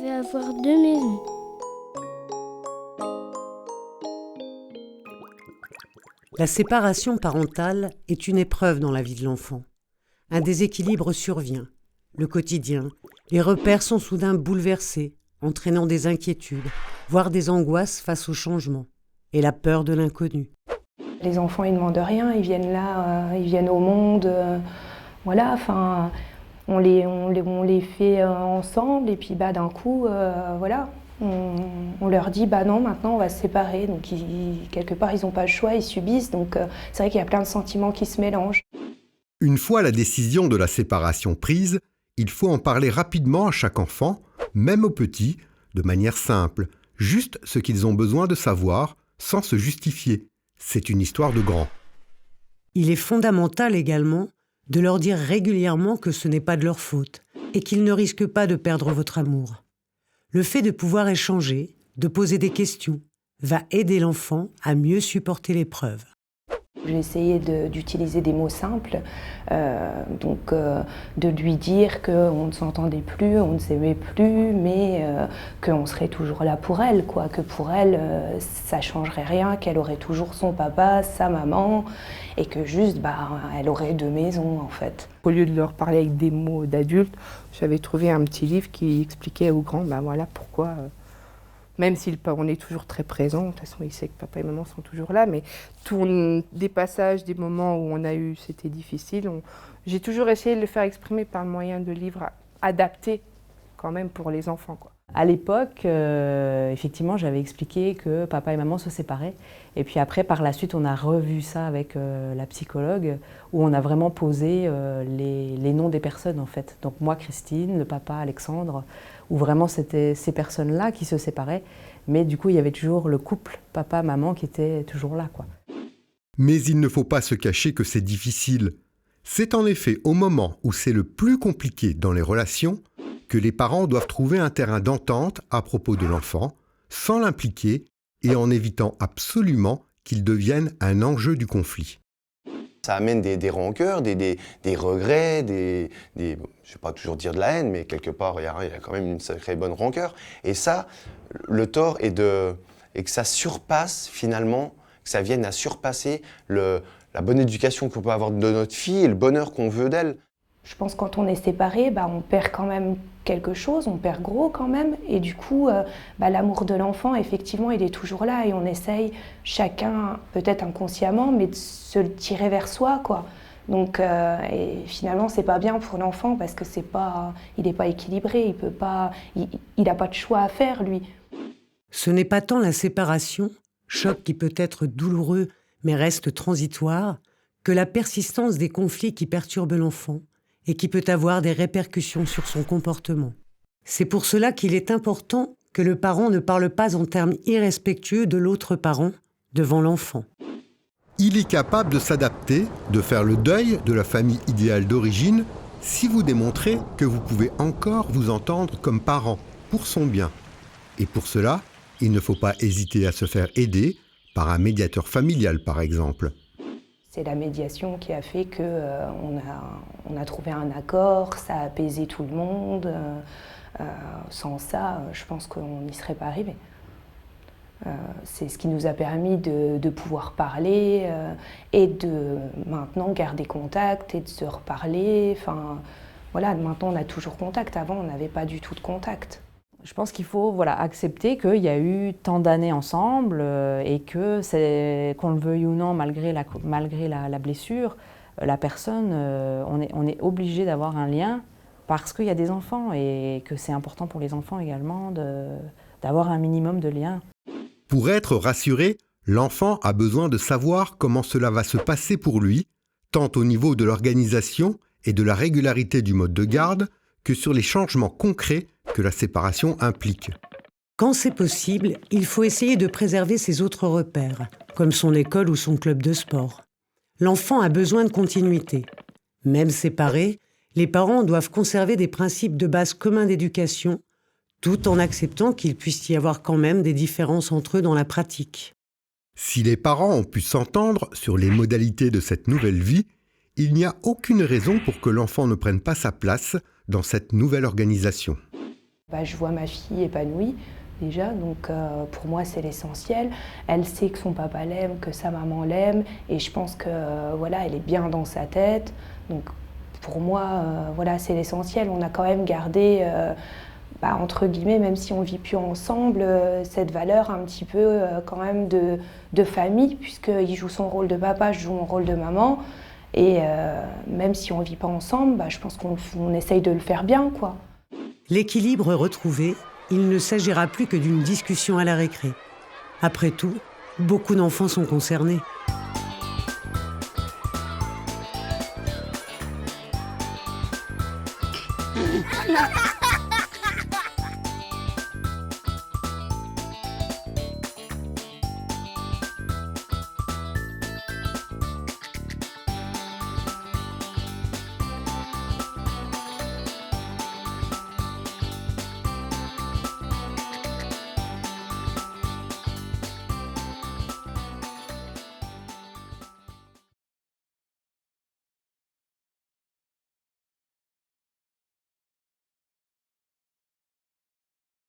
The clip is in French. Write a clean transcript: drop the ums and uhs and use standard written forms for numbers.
vais avoir 2 maisons. La séparation parentale est une épreuve dans la vie de l'enfant. Un déséquilibre survient. Le quotidien, les repères sont soudain bouleversés, entraînant des inquiétudes, voire des angoisses face au changement, et la peur de l'inconnu. Les enfants, ils ne demandent rien, ils viennent là, ils viennent au monde, voilà, enfin, on les fait ensemble, et puis d'un coup, voilà, on leur dit, non, maintenant on va se séparer, donc quelque part, ils n'ont pas le choix, ils subissent, donc c'est vrai qu'il y a plein de sentiments qui se mélangent. Une fois la décision de la séparation prise, il faut en parler rapidement à chaque enfant, même aux petits, de manière simple, juste ce qu'ils ont besoin de savoir, sans se justifier. C'est une histoire de grand. Il est fondamental également de leur dire régulièrement que ce n'est pas de leur faute et qu'ils ne risquent pas de perdre votre amour. Le fait de pouvoir échanger, de poser des questions, va aider l'enfant à mieux supporter l'épreuve. J'ai essayé d'utiliser des mots simples, de lui dire qu'on ne s'entendait plus, on ne s'aimait plus, mais qu'on serait toujours là pour elle, quoi, que pour elle, ça ne changerait rien, qu'elle aurait toujours son papa, sa maman, et que juste, elle aurait 2 maisons, en fait. Au lieu de leur parler avec des mots d'adultes, j'avais trouvé un petit livre qui expliquait aux grands, voilà pourquoi... Même si on est toujours très présent, de toute façon, il sait que papa et maman sont toujours là, mais des passages, des moments où on a eu, c'était difficile. J'ai toujours essayé de le faire exprimer par le moyen de livres adaptés, quand même, pour les enfants, quoi. À l'époque, effectivement, j'avais expliqué que papa et maman se séparaient. Et puis après, par la suite, on a revu ça avec la psychologue, où on a vraiment posé les noms des personnes, en fait. Donc moi, Christine, le papa, Alexandre, où vraiment c'était ces personnes-là qui se séparaient. Mais du coup, il y avait toujours le couple papa-maman qui était toujours là, quoi. Mais il ne faut pas se cacher que c'est difficile. C'est en effet au moment où c'est le plus compliqué dans les relations que les parents doivent trouver un terrain d'entente à propos de l'enfant, sans l'impliquer et en évitant absolument qu'il devienne un enjeu du conflit. Ça amène des rancœurs, des regrets, je ne vais pas toujours dire de la haine, mais quelque part, il y a quand même une sacrée bonne rancœur. Et ça, le tort est que ça surpasse finalement, que ça vienne à surpasser la bonne éducation qu'on peut avoir de notre fille et le bonheur qu'on veut d'elle. Je pense que quand on est séparés, on perd quand même quelque chose, on perd gros quand même, et du coup, l'amour de l'enfant, effectivement, il est toujours là, et on essaye chacun, peut-être inconsciemment, mais de se le tirer vers soi, quoi. Donc, et finalement, c'est pas bien pour l'enfant parce que il n'est pas équilibré, il n'a pas de choix à faire, lui. Ce n'est pas tant la séparation, choc qui peut être douloureux mais reste transitoire, que la persistance des conflits qui perturbent l'enfant et qui peut avoir des répercussions sur son comportement. C'est pour cela qu'il est important que le parent ne parle pas en termes irrespectueux de l'autre parent devant l'enfant. Il est capable de s'adapter, de faire le deuil de la famille idéale d'origine, si vous démontrez que vous pouvez encore vous entendre comme parent, pour son bien. Et pour cela, il ne faut pas hésiter à se faire aider par un médiateur familial, par exemple. C'est la médiation qui a fait qu'on a trouvé un accord, ça a apaisé tout le monde. Sans ça, je pense qu'on n'y serait pas arrivé. C'est ce qui nous a permis de pouvoir parler et de maintenant garder contact et de se reparler. Enfin, voilà, maintenant on a toujours contact. Avant, on n'avait pas du tout de contact. Je pense qu'il faut accepter qu'il y a eu tant d'années ensemble et que, qu'on le veuille ou non, malgré la blessure, la personne, on est obligé d'avoir un lien parce qu'il y a des enfants et que c'est important pour les enfants également d'avoir un minimum de lien. Pour être rassuré, l'enfant a besoin de savoir comment cela va se passer pour lui, tant au niveau de l'organisation et de la régularité du mode de garde que sur les changements concrets que la séparation implique. Quand c'est possible, il faut essayer de préserver ses autres repères, comme son école ou son club de sport. L'enfant a besoin de continuité. Même séparés, les parents doivent conserver des principes de base communs d'éducation, tout en acceptant qu'il puisse y avoir quand même des différences entre eux dans la pratique. Si les parents ont pu s'entendre sur les modalités de cette nouvelle vie, il n'y a aucune raison pour que l'enfant ne prenne pas sa place dans cette nouvelle organisation. Je vois ma fille épanouie déjà, donc pour moi c'est l'essentiel. Elle sait que son papa l'aime, que sa maman l'aime, et je pense que voilà, elle est bien dans sa tête. Donc pour moi, voilà, c'est l'essentiel. On a quand même gardé, entre guillemets, même si on ne vit plus ensemble, cette valeur un petit peu quand même de famille, puisqu'il joue son rôle de papa, je joue mon rôle de maman. Et même si on ne vit pas ensemble, je pense qu'on essaye de le faire bien, quoi. L'équilibre retrouvé, il ne s'agira plus que d'une discussion à la récré. Après tout, beaucoup d'enfants sont concernés.